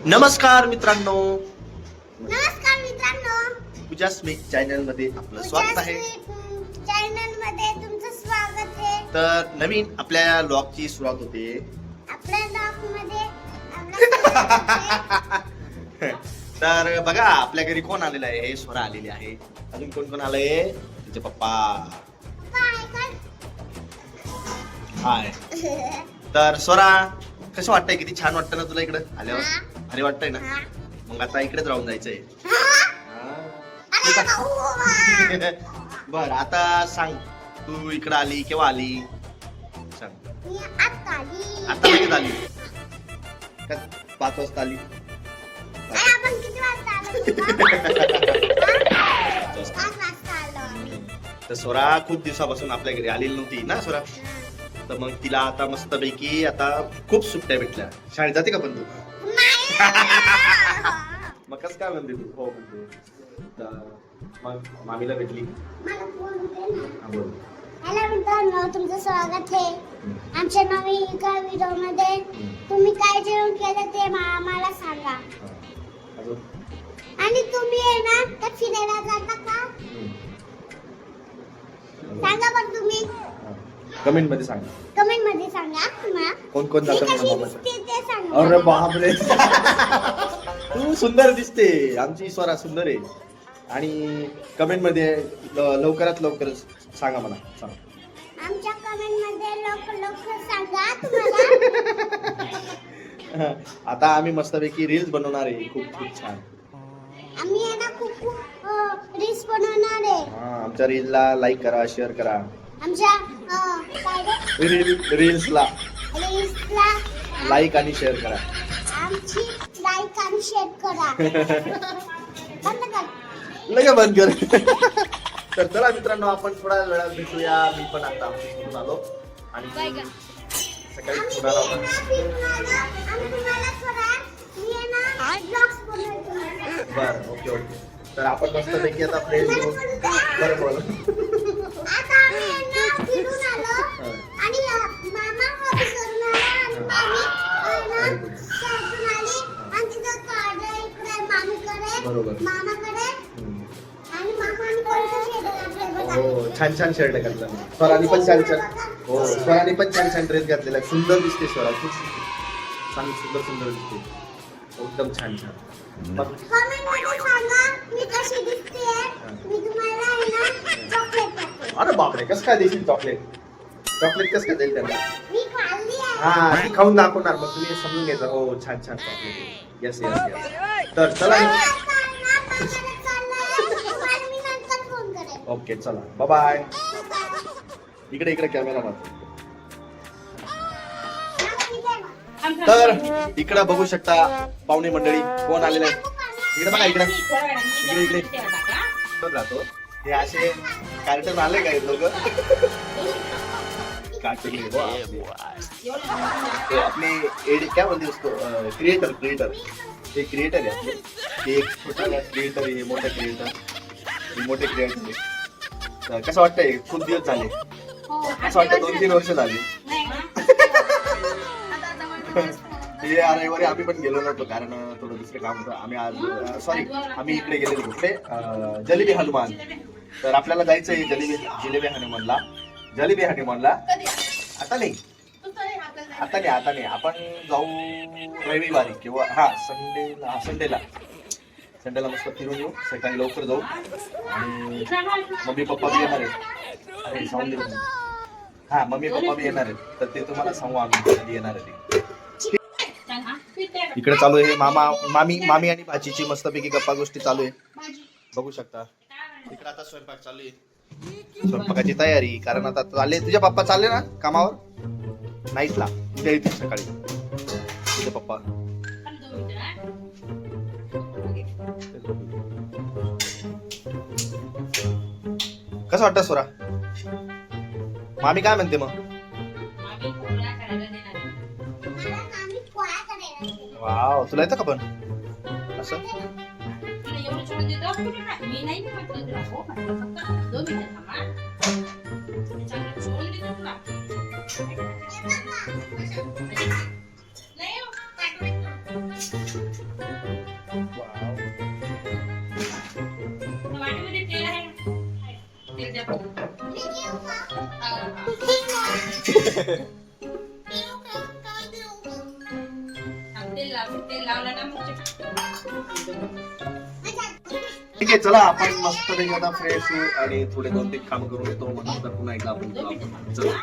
नमस्कार मित्रांनो, नमस्कार मित्रांनो, पूजा स्मिथ चॅनल मध्ये आपलं स्वागत आहे. चॅनल मध्ये तुमचं स्वागत आहे. तर नवीन आपल्या ब्लॉग ची सुरुवात होते. आपल्या ब्लॉग मध्ये तर बघा आपल्या घरी कोण आलेलं आहे. स्वरा आलेली आहे. अजून कोण कोण आलंय? तिचे पप्पा हाय. तर स्वरा कसं वाटतंय? किती छान वाटतं ना तुला इकडं आल्यावर? अरे वाटतंय ना? मग आता इकडेच राहून जायचंय. बर आता सांग, तू इकडे आली केव्हा आली? सांग. आता लगेच आली का? 5 वाजता आली? आपण किती वाजता आलो? तर स्वरा खूप दिवसापासून आपल्या घरी आलेली नव्हती ना स्वरा. तर मग तिला आता मस्तपैकी आता खूप सुट्ट्या भेटल्या. शाळेत जाते का पण तू? मग कसं काय म्हणते तू? हो म्हणते. मग मामीला भेटली. हा, बोल. हॅलो मित्रांनो, तुमचं स्वागत आहे आमच्या नवीन एका व्हिडिओ मध्ये. तुम्ही काय जेवण केलं ते आम्हाला सांगा. हा. अजून? आणि तुम्ही आहे ना तर फिरायला जाता का? सांगा पण तुम्ही कमेंट मध्ये सांग. कमेंट मध्ये सांगा. तुम्हाला कोण कोण जातं मी कशी म्हणून दिसते ते सांगा. अरे बापरे. तू सुंदर दिसते. आमची स्वरा सुंदर आहे. आणि कमेंट मध्ये लवकरात लवकर सांगा मला. सांग. आमच्या कमेंट मध्ये लवकर सांगा तुम्हाला. आता आम्ही मस्तपैकी रील्स बनवणार आहे. खूप खूप छान. आम्ही आहे ना खूप रील्स बनवणार आहे. आमच्या रीलला लाईक करा, शेअर करा. आमच्या रील्सला रील्सला लाईक आणि शेअर करा. आमची लाईक आणि शेअर करा. बंद कर. लगे बंद कर. तर चला मित्रांनो, आपण थोड्या वेळात भेटूया. मी पण आता ऑफिसमधून आलो आणि सकाळी पुन्हा बरं. Okay okay. तर आपण मस्तपैकी आता फ्रेश होऊन बरं बोल. आता आम्ही आहे ना फिरून आलो आणि मामा ऑफिसवरून आला आणि मामी शाळेतून आली आणि तिथं कार्ड इकडे मामीकडे बरोबर. मामाकडे आणि मामाने कोणतं शेड घातलंय बघा. हो, छान छान शर्ट घातला. स्वराने पण छान छान. हो, स्वराने पण छान छान ड्रेस घातलेला. सुंदर दिसते स्वरा. खूप छान सुंदर सुंदर दिसते. एकदम छान छान. मग कमेंट मध्ये सांगा मी कशी दिसते. मी तुम्हाला आहे ना चॉकलेट देते. अरे बापरे, कसं काय देशील चॉकलेट? चॉकलेट कसं काय देईल त्यांना? मी खाल्ली आहे. हा, ती खाऊन दाखवणार. मग तुम्ही समजून घ्यायचं. हो, छान छान चॉकलेट. Yes yes yes. तर चला. ओके चला, बाय बाय. इकडे इकडे कॅमेरा मध्ये. तर इकडं बघू शकता पाहुणे मंडळी कोण आलेले आहेत. इकडे बघा, इकडे इकडे इकडे कोण राहतो. हे असे कॅरेक्टर आले काय लोक. आपले एडी काय म्हणते उसको, क्रिएटर ते क्रिएटर आहे आपले. ते एक छोटा क्रिएटर आहे, मोठा क्रिएटर, मोठे क्रिएटर आहे. तर कसं वाटतंय? खूप दिवस झाले. असं वाटतं 2-3 वर्ष झाली. हे रविवारी आम्ही पण गेलो नव्हतो कारण थोडं दुसरं काम होतं. आम्ही आज आम्ही इकडे गेलेलो कुठे, जलेबी हनुमान. तर आपल्याला जायचंय जिलेबी हनुमानला. आता नाही आपण जाऊ रविवारी किंवा संडेला मस्त फिरून येऊ. सकाळी लवकर जाऊ आणि मम्मी पप्पा बी येणार आहेत. अरे सांगून दे. हा, मम्मी पप्पा बी येणार आहेत. तर ते तुम्हाला सांगू आम्ही कधी येणार आहे. इकडे चालू आहे मामी आणि भाचीची मस्तपैकी गप्पा गोष्टी चालू आहे. बघू शकता. इकडे आता स्वयंपाक चालू आहे. स्वयंपाकाची तयारी. कारण आता चालले तुझे पप्पा चालले ना कामावर नाईटला. उद्या येतील सकाळी तुझे पप्पा. कसं वाटतं स्वरा? मामी काय म्हणते मग? वाव, तुला येतं का पण असं? वाटीमध्ये तेल आहे ना? तेल द्या बघू. मी घेऊ का? हा. देऊ का? काय देऊ का? तेल लावलं ना मग ठीक आहे, चला आपण मस्त पैकी आता फ्रेश होऊ आणि थोडे 2-3 काम करून येतो, मग नंतर पुन्हा एकदा आपण चला.